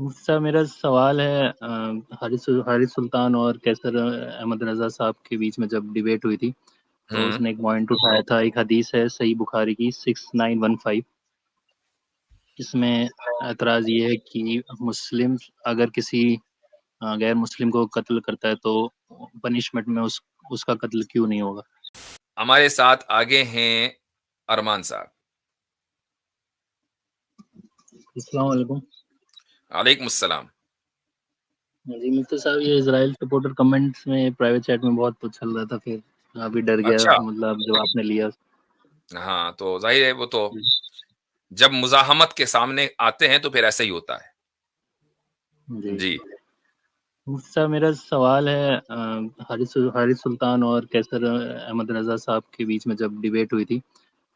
مجھ سے میرا سوال ہے حارث سلطان اور کیسر احمد رضا صاحب کے بیچ میں جب ڈیبیٹ ہوئی تھی تو اس ہوں نے ایک پوائنٹ اٹھایا تھا. ایک حدیث ہے صحیح بخاری کی 6915. اس میں اعتراض یہ ہے کہ مسلم اگر کسی غیر مسلم کو قتل کرتا ہے تو پنشمنٹ میں اس کا قتل کیوں نہیں ہوگا؟ ہمارے ساتھ آگے ہیں ارمان صاحب. السلام علیکم. وعلیکم السلام. جی مفتی صاحب، یہ اسرائیل سپورٹر کمنٹس میں پرائیویٹ چیٹ میں بہت کچھ چل رہا تھا، پھر ابھی ڈر گیا اچھا، مطلب جو آپ نے لیا. ہاں تو ظاہر ہے وہ تو جب مزاحمت کے سامنے آتے ہیں تو پھر ایسا ہی ہوتا ہے. جی جی مفتی صاحب، میرا سوال ہے حارث سلطان اور کیسر احمد رضا صاحب کے بیچ میں جب ڈیبیٹ ہوئی تھی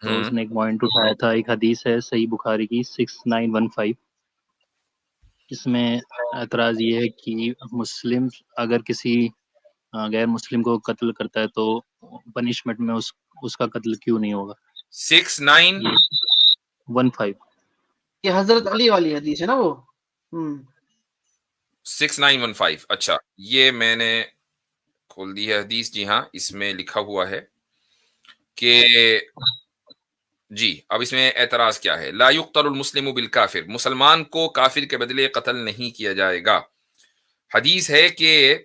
تو اس ہوں نے ایک پوائنٹ اٹھایا تھا. ایک حدیث ہے صحیح بخاری کی 6915. اس میں اعتراض یہ ہے کہ مسلم اگر کسی غیر مسلم کو قتل کرتا ہے تو پنشمنٹ میں اس کا قتل کیوں نہیں ہوگا؟ 6915. یہ یہ حضرت علی والی حدیث ہے نا وہ. 6915. اچھا، یہ میں نے کھول دی ہے حدیث. جی ہاں، اس میں لکھا ہوا ہے کہ جی اب اس میں اعتراض کیا ہے. لا یقتل المسلم بالکافر، مسلمان کو کافر کے بدلے قتل نہیں کیا جائے گا. حدیث ہے کہ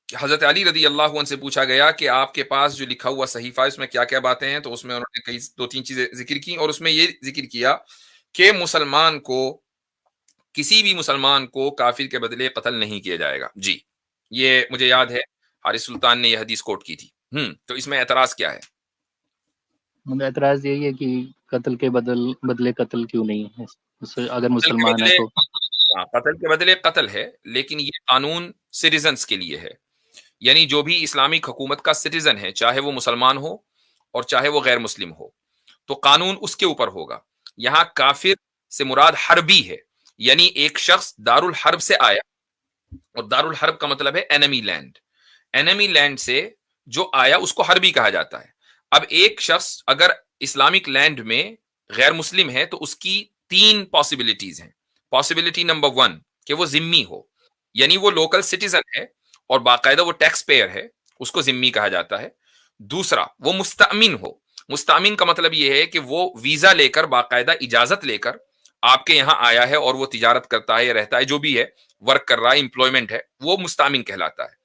حضرت علی رضی اللہ عنہ سے پوچھا گیا کہ آپ کے پاس جو لکھا ہوا صحیفہ ہے اس میں کیا کیا باتیں ہیں، تو اس میں انہوں نے کئی دو تین چیزیں ذکر کی، اور اس میں یہ ذکر کیا کہ کسی بھی مسلمان کو کافر کے بدلے قتل نہیں کیا جائے گا. جی یہ مجھے یاد ہے حارث سلطان نے یہ حدیث کوٹ کی تھی. تو اس میں اعتراض کیا ہے؟ مطلب اعتراض یہی ہے کہ قتل کے بدلے قتل کیوں نہیں ہے اگر قتل کے مسلمان ہے بدلے تو؟ قتل کے بدلے قتل ہے، لیکن یہ قانون سٹیزنز کے لیے ہے. یعنی جو بھی اسلامک حکومت کا سٹیزن ہے، چاہے وہ مسلمان ہو اور چاہے وہ غیر مسلم ہو، تو قانون اس کے اوپر ہوگا. یہاں کافر سے مراد حربی ہے، یعنی ایک شخص دارالحرب سے آیا، اور دارالحرب کا مطلب ہے اینمی لینڈ. اینمی لینڈ سے جو آیا اس کو حربی کہا جاتا ہے. اب ایک شخص اگر اسلامک لینڈ میں غیر مسلم ہے تو اس کی 3 پاسبلٹیز ہیں. پاسبلٹی نمبر 1 کہ وہ ذمی ہو، یعنی وہ لوکل سٹیزن ہے اور باقاعدہ وہ ٹیکس پیئر ہے، اس کو ذمی کہا جاتا ہے. دوسرا وہ مستأمن ہو. مستأمن کا مطلب یہ ہے کہ وہ ویزا لے کر، باقاعدہ اجازت لے کر آپ کے یہاں آیا ہے اور وہ تجارت کرتا ہے یا رہتا ہے، جو بھی ہے، ورک کر رہا ہے، امپلائمنٹ ہے، وہ مستأمن کہلاتا ہے.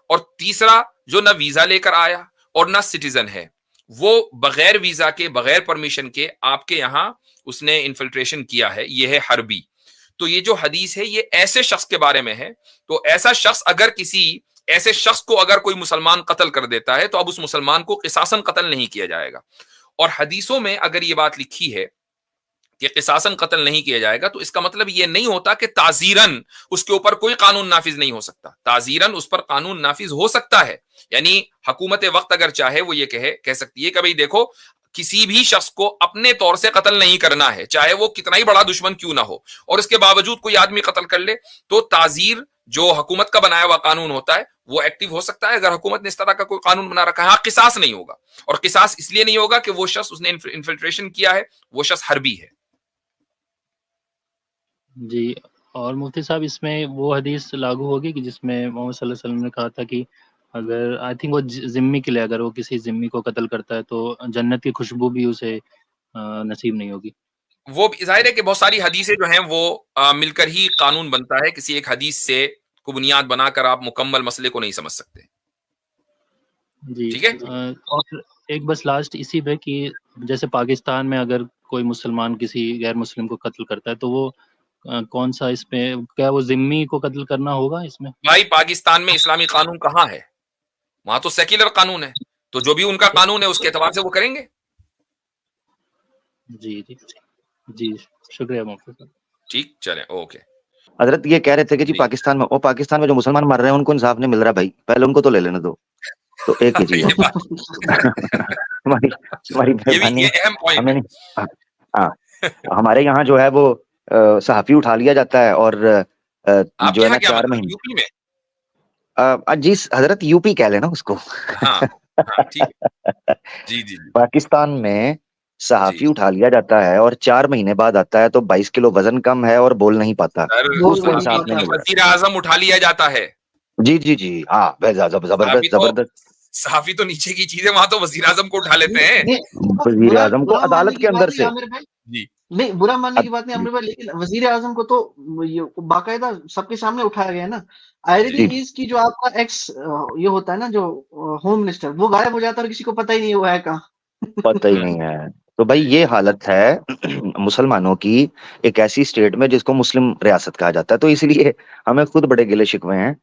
اور تیسرا جو نہ ویزا لے کر آیا اور نہ سٹیزن ہے، وہ بغیر ویزا کے، بغیر پرمیشن کے آپ کے یہاں اس نے انفلٹریشن کیا ہے، یہ ہے حربی. تو یہ جو حدیث ہے یہ ایسے شخص کے بارے میں ہے. تو ایسا شخص اگر کسی ایسے شخص کو اگر کوئی مسلمان قتل کر دیتا ہے تو اب اس مسلمان کو قصاصاً قتل نہیں کیا جائے گا. اور حدیثوں میں اگر یہ بات لکھی ہے کہ قصاصاً قتل نہیں کیا جائے گا تو اس کا مطلب یہ نہیں ہوتا کہ تعزیراً اس کے اوپر کوئی قانون نافذ نہیں ہو سکتا. تعزیراً اس پر قانون نافذ ہو سکتا ہے. یعنی حکومت وقت اگر چاہے وہ یہ کہہ سکتی ہے کہ بھئی دیکھو کسی بھی شخص کو اپنے طور سے قتل نہیں کرنا ہے، چاہے وہ کتنا ہی بڑا دشمن کیوں نہ ہو، اور اس کے باوجود کوئی آدمی قتل کر لے تو تعزیر جو حکومت کا بنایا ہوا قانون ہوتا ہے وہ ایکٹیو ہو سکتا ہے. اگر حکومت نے اس طرح کا کوئی قانون بنا رکھا ہے، ہاں قصاص نہیں ہوگا. اور قصاص اس لیے نہیں ہوگا کہ وہ شخص اس نے انفلٹریشن کیا ہے، وہ شخص حربی ہے. جی، اور مفتی صاحب اس میں وہ حدیث لاگو ہوگی کہ جس میں محمد صلی اللہ علیہ وسلم نے کہا تھا کہ اگر آئی تھنک وہ ذمی کے لیے اگر وہ کسی ذمی کو قتل کرتا ہے تو جنت کی خوشبو بھی اسے نصیب نہیں ہوگی. وہ ظاہر ہے کہ بہت ساری حدیثیں جو ہیں وہ مل کر ہی قانون بنتا ہے. کسی ایک حدیث سے کو بنیاد بنا کر آپ مکمل مسئلے کو نہیں سمجھ سکتے. جی، ٹھیک ہے. اور ایک بس لاسٹ اسی پہ کہ جیسے پاکستان میں اگر کوئی مسلمان کسی غیر مسلم کو قتل کرتا ہے تو وہ کون سا اس پہ کیا وہ ذمی کو قتل کرنا ہوگا اس میں؟ بھائی پاکستان میں اسلامی قانون کہاں ہے؟ وہاں تو سیکولر قانون ہے، تو جو بھی ان کا قانون ہے اس کے اعتبار سے وہ کریں گے. جی جی جی، شکریہ مفتی صاحب. ٹھیک، چلیں، اوکے. حضرت یہ کہہ رہے تھے کہ جی جی پاکستان میں جو مسلمان مر رہے ہیں ان کو انصاف نہیں مل رہا بھائی، پہلے ان کو تو لے لینے دو. تو ایک ہی چیز یہ بات ہماری مہربانی یہ اہم پوائنٹ ہمیں ہے. نہیں. ہاں ہمارے یہاں جو ہے وہ صحافی اٹھا لیا جاتا ہے اور آپ جو کے ہے یہاں نا کیا 4 مطلب مہینے یو پی میں؟ جی حضرت یو پی کہہ لینا اس کو. ہاں ہاں ٹھیک ہے. جی جی جی. پاکستان میں صحافی جی اٹھا لیا جاتا ہے اور 4 مہینے بعد آتا ہے تو 22 کلو وزن کم ہے اور بول نہیں پاتا. سر، بول اس کو نہیں انصاف صحافی نہیں پاتا. مل رہا. وزیر اعظم اٹھا لیا جاتا ہے. جی جی جی ہاں صحافی زبردست تو زبردست. صحافی تو نیچے کی چیز ہے، وہاں تو وزیر اعظم کو اٹھا لیتے ہیں. وزیر برا اعظم کو برا ماننے عدالت کی کے بات اندر نہیں سے عامر بھائی، جی نہیں برا ماننے کی بات نہیں عامر بھائی، لیکن وزیر اعظم کو تو یہ باقاعدہ سب کے سامنے اٹھایا گیا نا. آئرنی جی از کی جو آپ کا ایکس یہ ہوتا ہے نا جو ہوم منسٹر، وہ غائب ہو جاتا ہے اور کسی کو پتہ ہی نہیں ہوا ہے کہاں. پتہ ہی نہیں ہے. تو بھائی یہ حالت ہے مسلمانوں کی ایک ایسی اسٹیٹ میں جس کو مسلم ریاست کہا جاتا ہے. تو اس لیے ہمیں خود بڑے گلے شکوے ہیں